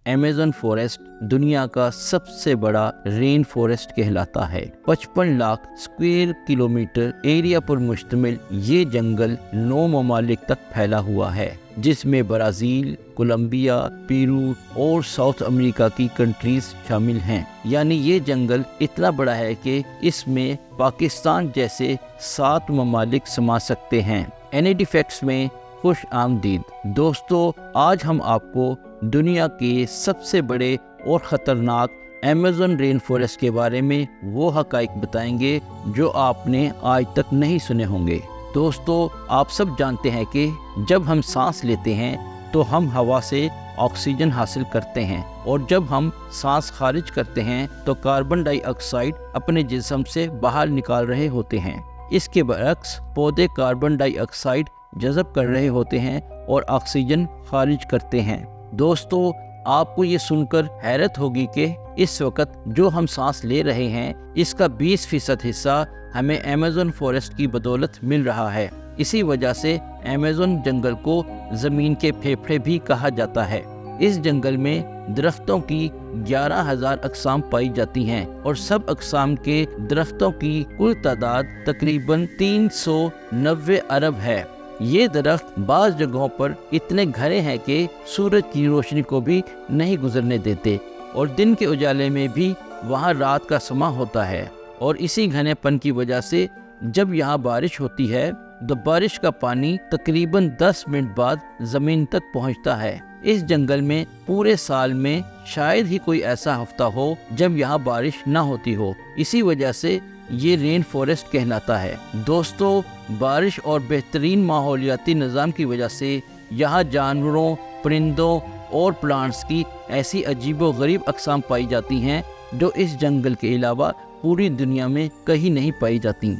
Amazon forest दुनिया का सबसे बड़ा रेन फॉरेस्ट कहलाता है। 55 लाख स्क्वायर किलोमीटर एरिया पर मुश्तमिल ये जंगल 9 ममालिक तक फैला हुआ है, जिसमें ब्राज़ील, कोलंबिया, पेरू और साउथ अमेरिका की कंट्रीज शामिल हैं। यानी ये जंगल इतना बड़ा है कि इसमें पाकिस्तान जैसे 7 ममालिक समा सकते हैं। NAD फैक्ट्स में खुश आमदीद। दोस्तों, आज हम आपको दुनिया के सबसे बड़े और ख़तरनाक अमेज़न रेन फॉरेस्ट के बारे में वो हक़ाइक़ बताएंगे जो आपने आज तक नहीं सुने होंगे। दोस्तों, आप सब जानते हैं कि जब हम सांस लेते हैं तो हम हवा से ऑक्सीजन हासिल करते हैं, और जब हम सांस खारिज करते हैं तो कार्बन डाइऑक्साइड अपने जिस्म से बाहर निकाल रहे होते हैं। इसके बरक्स पौधे कार्बन डाइऑक्साइड जज़ब कर रहे होते हैं और ऑक्सीजन खारिज करते हैं। दोस्तों, आपको ये सुनकर हैरत होगी कि इस वक्त जो हम सांस ले रहे हैं इसका 20% हिस्सा हमें अमेज़न फॉरेस्ट की बदौलत मिल रहा है। इसी वजह से अमेज़न जंगल को ज़मीन के फेफड़े भी कहा जाता है। इस जंगल में दरख्तों की 11,000 अक़साम पाई जाती हैं और सब अक़साम के दरख्तों की कुल तादाद तकरीबन 390 अरब है। ये दरख्त बाज़ जगहों पर इतने घने हैं कि सूरज की रोशनी को भी नहीं गुजरने देते, और दिन के उजाले में भी वहाँ रात का समा होता है। और इसी घनेपन की वजह से जब यहाँ बारिश होती है तो बारिश का पानी तकरीबन 10 मिनट बाद ज़मीन तक पहुँचता है। इस जंगल में पूरे साल में शायद ही कोई ऐसा हफ्ता हो जब यहाँ बारिश ना होती हो। इसी वजह से ये रेन फॉरेस्ट कहलाता है। दोस्तों, बारिश और बेहतरीन माहौलियाती निज़ाम की वजह से यहाँ जानवरों, परिंदों और प्लांट्स की ऐसी अजीबो गरीब अक़साम पाई जाती हैं जो इस जंगल के अलावा पूरी दुनिया में कहीं नहीं पाई जाती।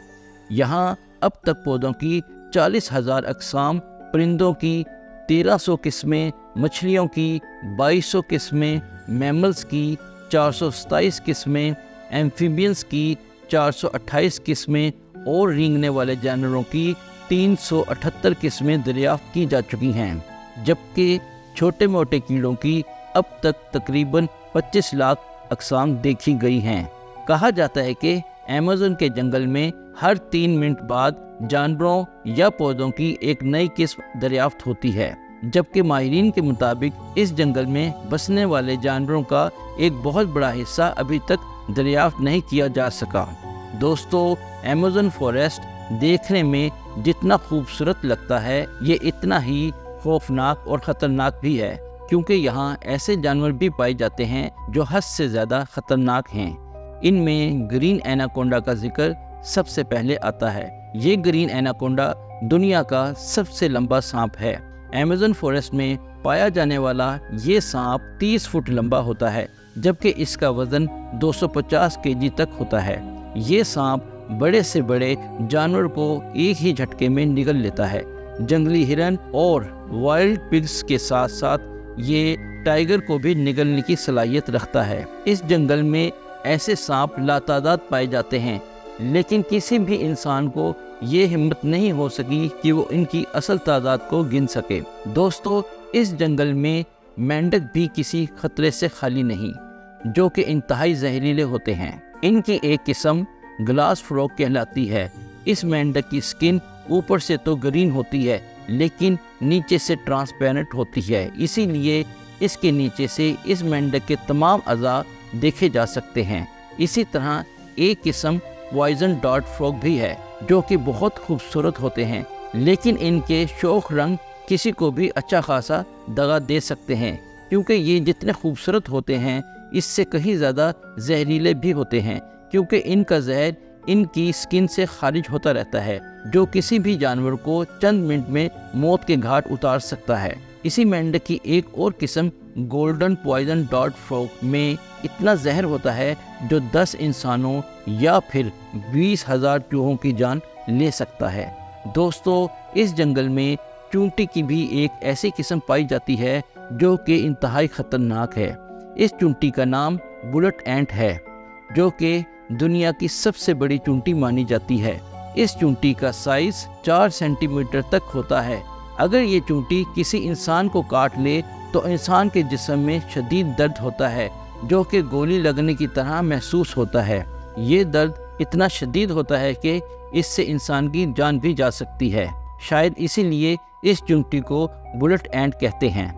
यहाँ अब तक पौधों की 40,000 अक़साम, परिंदों की 1300 किस्में, मछलियों की 2200 किस्में, मैमल्स की 427 किस्में, एम्फीबियंस की 428 किस्में और रेंगने वाले जानवरों की 378 किस्में दरियाफ्त की जा चुकी हैं, जबकि छोटे मोटे कीड़ों की अब तक तकरीबन 25 लाख अक़साम देखी गई हैं। कहा जाता है कि अमेज़न के जंगल में हर 3 मिनट बाद जानवरों या पौधों की एक नई किस्म दरियाफ्त होती है, जबकि माहिरीन के मुताबिक इस जंगल में बसने वाले जानवरों का एक बहुत बड़ा हिस्सा अभी तक दरियाफ्त नहीं किया जा सका। दोस्तों, अमेज़न फॉरेस्ट देखने में जितना खूबसूरत लगता है ये इतना ही खौफनाक और ख़तरनाक भी है, क्योंकि यहाँ ऐसे जानवर भी पाए जाते हैं जो हद से ज़्यादा ख़तरनाक हैं। इनमें ग्रीन एनाकोंडा का जिक्र सबसे पहले आता है। ये ग्रीन एनाकोंडा दुनिया का सबसे लंबा सांप है। अमेज़न फॉरेस्ट में पाया जाने वाला ये सांप 30 फुट लंबा होता है, जबकि इसका वज़न 250 केजी तक होता है। ये सांप बड़े से बड़े जानवर को एक ही झटके में निगल लेता है। जंगली हिरन और वाइल्ड पिग्स के साथ साथ ये टाइगर को भी निगलने की सलाहियत रखता है। इस जंगल में ऐसे सांप लातादाद पाए जाते हैं, लेकिन किसी भी इंसान को ये हिम्मत नहीं हो सकी कि वो इनकी असल तादाद को गिन सके। दोस्तों, इस जंगल में मेंढक भी किसी खतरे से खाली नहीं, जो कि इंतहाई जहरीले होते हैं। इनकी एक किस्म ग्लास फ्रॉग कहलाती है। इस मेंढक की स्किन ऊपर से तो ग्रीन होती है, लेकिन नीचे से ट्रांसपेरेंट होती है, इसीलिए इसके नीचे से इस मेंढक के तमाम अज़ा देखे जा सकते हैं। इसी तरह एक किस्म पॉइजन डॉट फ्रॉग भी है, जो कि बहुत खूबसूरत होते हैं, लेकिन इनके शोख रंग किसी को भी अच्छा खासा दगा दे सकते हैं, क्योंकि ये जितने खूबसूरत होते हैं इससे कहीं ज़्यादा जहरीले भी होते हैं, क्योंकि इनका जहर इनकी स्किन से खारिज होता रहता है, जो किसी भी जानवर को चंद मिनट में मौत के घाट उतार सकता है। इसी मेंढक की एक और किस्म गोल्डन पॉइजन डॉट फ्रॉग में इतना जहर होता है जो 10 इंसानों या फिर 20,000 चूहों की जान ले सकता है। दोस्तों, इस जंगल में चूंटी की भी एक ऐसी किस्म पाई जाती है जो कि इंतहाई ख़तरनाक है। इस चूंटी का नाम बुलेट एंट है, जो कि दुनिया की सबसे बड़ी चूंटी मानी जाती है। इस चूंटी का साइज 4 सेंटीमीटर तक होता है। अगर ये चूंटी किसी इंसान को काट ले तो इंसान के जिस्म में शदीद दर्द होता है जो कि गोली लगने की तरह महसूस होता है। ये दर्द इतना शदीद होता है कि इससे इंसान की जान भी जा सकती है। शायद इसीलिए इस चुनटी को बुलेट एंट कहते हैं।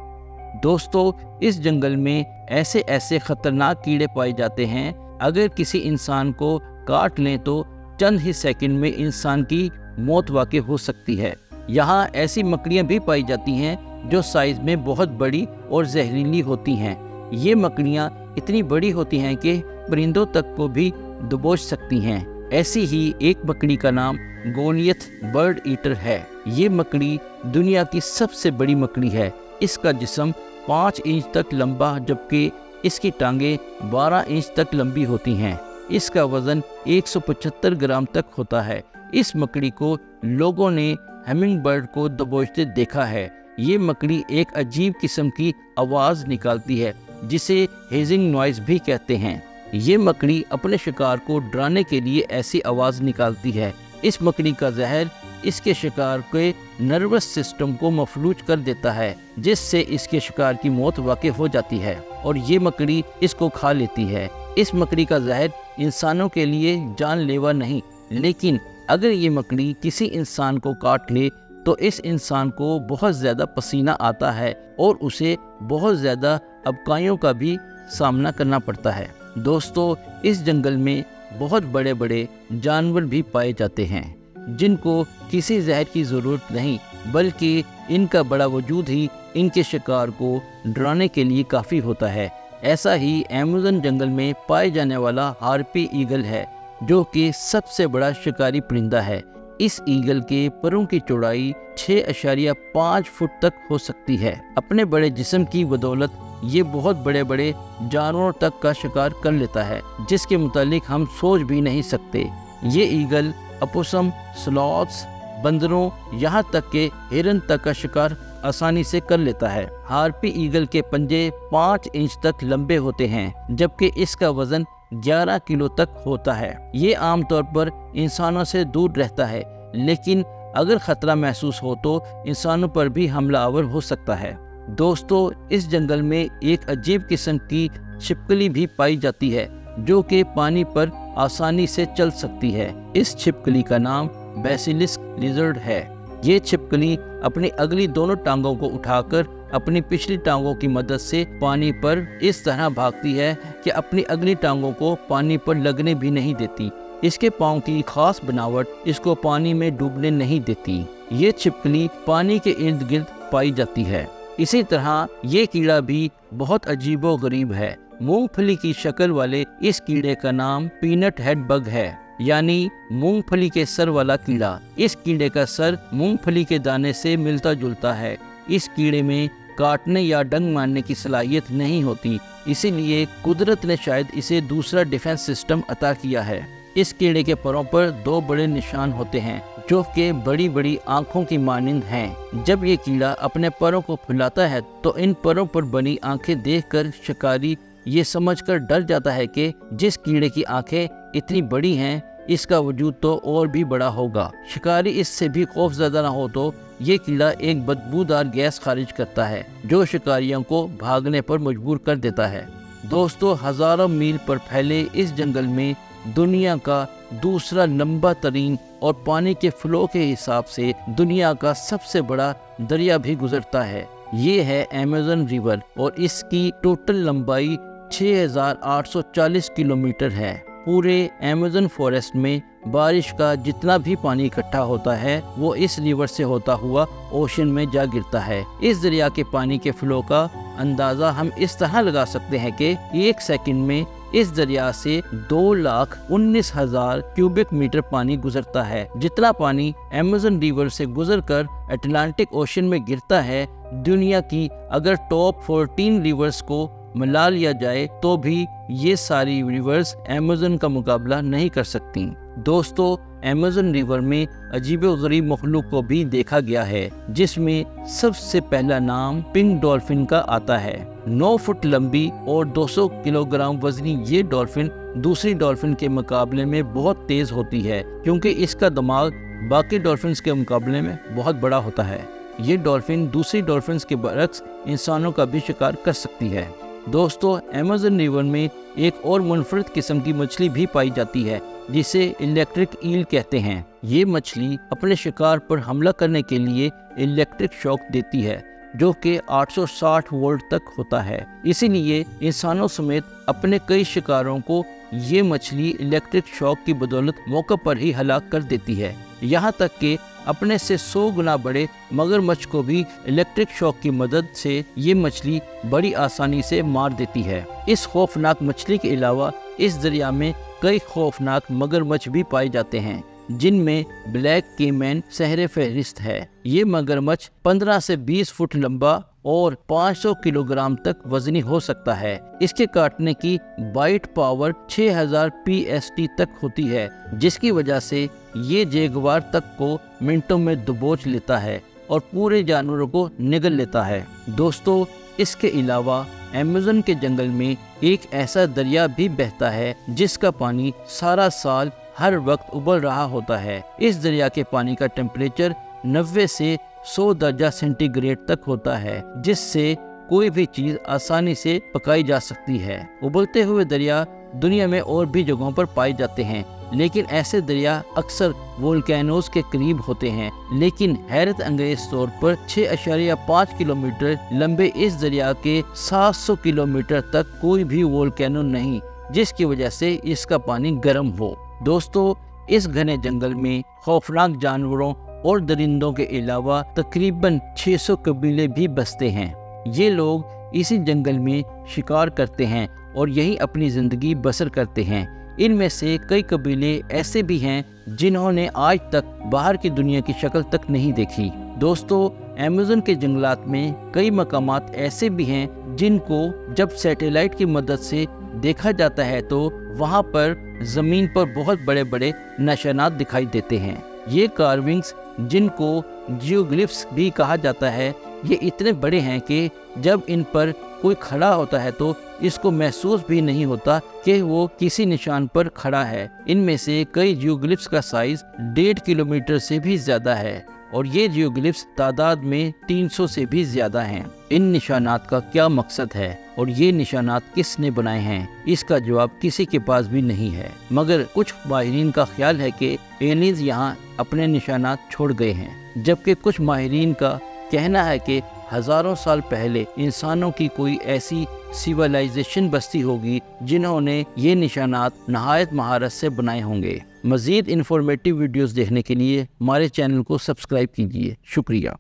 दोस्तों, इस जंगल में ऐसे ऐसे खतरनाक कीड़े पाए जाते हैं, अगर किसी इंसान को काट लें तो चंद ही सेकंड में इंसान की मौत वाक़ई हो सकती है। यहाँ ऐसी मकड़ियाँ भी पाई जाती हैं जो साइज़ में बहुत बड़ी और जहरीली होती हैं। ये मकड़ियाँ इतनी बड़ी होती हैं कि परिंदों तक को भी दबोच सकती हैं। ऐसी ही एक मकड़ी का नाम गोलियत बर्ड ईटर है। ये मकड़ी दुनिया की सबसे बड़ी मकड़ी है। इसका जिस्म 5 इंच तक लंबा जबकि इसकी टांगें 12 इंच तक लंबी होती हैं। इसका वज़न 175 ग्राम तक होता है। इस मकड़ी को लोगों ने हमिंग बर्ड को दबोचते देखा है। ये मकड़ी एक अजीब किस्म की आवाज़ निकालती है जिसे हेजिंग नॉइज़ भी कहते हैं। ये मकड़ी अपने शिकार को डराने के लिए ऐसी आवाज़ निकालती है। इस मकड़ी का जहर इसके शिकार के नर्वस सिस्टम को मफलूज कर देता है, जिससे इसके शिकार की मौत वाक़ई हो जाती है और ये मकड़ी इसको खा लेती है। इस मकड़ी का जहर इंसानों के लिए जानलेवा नहीं, लेकिन अगर ये मकड़ी किसी इंसान को काट ले तो इस इंसान को बहुत ज़्यादा पसीना आता है और उसे बहुत ज़्यादा अबकाइयों का भी सामना करना पड़ता है। दोस्तों, इस जंगल में बहुत बड़े बड़े जानवर भी पाए जाते हैं जिनको किसी जहर की ज़रूरत नहीं, बल्कि इनका बड़ा वजूद ही इनके शिकार को डराने के लिए काफ़ी होता है। ऐसा ही अमेज़न जंगल में पाए जाने वाला हार्पी ईगल है, जो कि सबसे बड़ा शिकारी परिंदा है। इस ईगल के परों की चौड़ाई 6.5 फुट तक हो सकती है। अपने बड़े जिस्म की बदौलत ये बहुत बड़े बड़े जानवरों तक का शिकार कर लेता है, जिसके मुतालिक हम सोच भी नहीं सकते। ये ईगल अपोसम, स्लॉथ्स, बंदरों, यहाँ तक के हिरन तक का शिकार आसानी से कर लेता है। हार्पी ईगल के पंजे 5 इंच तक लंबे होते हैं, जबकि इसका वजन 11 किलो तक होता है। ये आमतौर पर इंसानों से दूर रहता है, लेकिन अगर खतरा महसूस हो तो इंसानों पर भी हमलावर हो सकता है। दोस्तों, इस जंगल में एक अजीब किस्म की छिपकली भी पाई जाती है जो कि पानी पर आसानी से चल सकती है। इस छिपकली का नाम बेसिलिस्क लिजर्ड है। ये छिपकली अपनी अगली दोनों टांगों को उठाकर अपनी पिछली टांगों की मदद से पानी पर इस तरह भागती है कि अपनी अगली टांगों को पानी पर लगने भी नहीं देती। इसके पाँव की खास बनावट इसको पानी में डूबने नहीं देती। ये छिपकली पानी के इर्द गिर्द पाई जाती है। इसी तरह ये कीड़ा भी बहुत अजीबो गरीब है। मूंगफली की शक्ल वाले इस कीड़े का नाम पीनट हेड बग है, यानी मूंगफली के सर वाला कीड़ा। इस कीड़े का सर मूंगफली के दाने से मिलता जुलता है। इस कीड़े में काटने या डंक मारने की सलाहियत नहीं होती, इसीलिए कुदरत ने शायद इसे दूसरा डिफेंस सिस्टम अता किया है। इस कीड़े के परों पर 2 बड़े निशान होते हैं जो कि बड़ी बड़ी आंखों की मानिंद हैं। जब ये कीड़ा अपने परों को फुलाता है तो इन परों पर बनी आंखें देखकर शिकारी ये समझकर डर जाता है कि जिस कीड़े की आंखें इतनी बड़ी हैं, इसका वजूद तो और भी बड़ा होगा। शिकारी इससे भी खौफज़दा ना हो तो ये कीड़ा एक बदबूदार गैस खारिज करता है जो शिकारियों को भागने पर मजबूर कर देता है। दोस्तों, हज़ारों मील पर फैले इस जंगल में दुनिया का दूसरा लंबा तरीन और पानी के फ्लो के हिसाब से दुनिया का सबसे बड़ा दरिया भी गुजरता है। ये है अमेज़न रिवर और इसकी टोटल लंबाई 6840 किलोमीटर है। पूरे अमेज़न फॉरेस्ट में बारिश का जितना भी पानी इकट्ठा होता है वो इस रिवर से होता हुआ ओशन में जा गिरता है। इस दरिया के पानी के फ्लो का अंदाज़ा हम इस तरह लगा सकते हैं कि 1 सेकंड में इस दरिया से 2,19,000 क्यूबिक मीटर पानी गुजरता है। जितना पानी अमेज़न रिवर से गुजरकर अटलांटिक ओशन में गिरता है, दुनिया की अगर टॉप 14 रिवर्स को मिला लिया जाए तो भी ये सारी रिवर्स अमेज़न का मुकाबला नहीं कर सकती। दोस्तों, अमेज़न रिवर में अजीब-ओ-गरीब मखलूक को भी देखा गया है, जिसमें सबसे पहला नाम पिंक डॉल्फिन का आता है। 9 फुट लंबी और 200 किलोग्राम वजनी ये डॉल्फिन दूसरी डॉल्फिन के मुकाबले में बहुत तेज होती है, क्योंकि इसका दिमाग बाकी डॉल्फिन्स के मुकाबले में बहुत बड़ा होता है। ये डॉल्फिन दूसरी डॉल्फिन्स के बरक्स इंसानों का भी शिकार कर सकती है। दोस्तों, अमेज़न रिवर में एक और मुनफरद किस्म की मछली भी पाई जाती है जिसे इलेक्ट्रिक ईल कहते हैं। ये मछली अपने शिकार पर हमला करने के लिए इलेक्ट्रिक शॉक देती है जो कि 860 वोल्ट तक होता है। इसीलिए इंसानों समेत अपने कई शिकारों को ये मछली इलेक्ट्रिक शॉक की बदौलत मौके पर ही हलाक कर देती है। यहाँ तक कि अपने से 100 गुना बड़े मगरमच्छ को भी इलेक्ट्रिक शॉक की मदद से ये मछली बड़ी आसानी से मार देती है। इस खौफनाक मछली के अलावा इस दरिया में कई खौफनाक मगरमच्छ भी पाए जाते हैं जिनमें ब्लैक केमैन सहरे फहरिस्त है। ये मगरमच्छ 15 से 20 फुट लंबा और 500 किलोग्राम तक वजनी हो सकता है। इसके काटने की बाइट पावर 6000 PST तक होती है, जिसकी वजह से ये जैगुआर तक को मिनटों में दबोच लेता है और पूरे जानवरों को निगल लेता है। दोस्तों, इसके अलावा अमेज़न के जंगल में एक ऐसा दरिया भी बहता है जिसका पानी सारा साल हर वक्त उबल रहा होता है। इस दरिया के पानी का टेम्परेचर 90 से 100 दर्जा सेंटीग्रेड तक होता है, जिससे कोई भी चीज़ आसानी से पकाई जा सकती है। उबलते हुए दरिया दुनिया में और भी जगहों पर पाए जाते हैं, लेकिन ऐसे दरिया अक्सर वोल्केनोज के करीब होते हैं। लेकिन हैरत अंगेज तौर पर 6.5 किलोमीटर लंबे इस दरिया के 700 किलोमीटर तक कोई भी वोल्केनो नहीं, जिसकी वजह से इसका पानी गर्म हो। दोस्तों, इस घने जंगल में खौफनाक जानवरों और दरिंदों के अलावा तकरीबन 600 कबीले भी बसते हैं। ये लोग इसी जंगल में शिकार करते हैं और यही अपनी ज़िंदगी बसर करते हैं। इनमें से कई कबीले ऐसे भी हैं जिन्होंने आज तक बाहर की दुनिया की शक्ल तक नहीं देखी। दोस्तों, अमेज़न के जंगलात में कई मकामात ऐसे भी हैं जिनको जब सैटेलाइट की मदद से देखा जाता है तो वहाँ पर ज़मीन पर बहुत बड़े बड़े निशानात दिखाई देते हैं। ये कार्विंग्स, जिनको जियोग्लिफ्स भी कहा जाता है, ये इतने बड़े हैं कि जब इन पर कोई खड़ा होता है तो इसको महसूस भी नहीं होता कि वो किसी निशान पर खड़ा है। इनमें से कई जियोग्लिफ्स का साइज 1.5 किलोमीटर से भी ज़्यादा है और ये जियोग्लिफ्स तादाद में 300 से भी ज़्यादा हैं। इन निशानात का क्या मकसद है और ये निशानात किसने बनाए हैं, इसका जवाब किसी के पास भी नहीं है। मगर कुछ माहिरीन का ख्याल है कि एलियंस यहाँ अपने निशानात छोड़ गए हैं, जबकि कुछ माहिरीन का कहना है कि हज़ारों साल पहले इंसानों की कोई ऐसी सिविलाइजेशन बस्ती होगी जिन्होंने ये निशानात नहायत महारत से बनाए होंगे। मज़ीद इन्फॉर्मेटिव वीडियोस देखने के लिए हमारे चैनल को सब्सक्राइब कीजिए। शुक्रिया।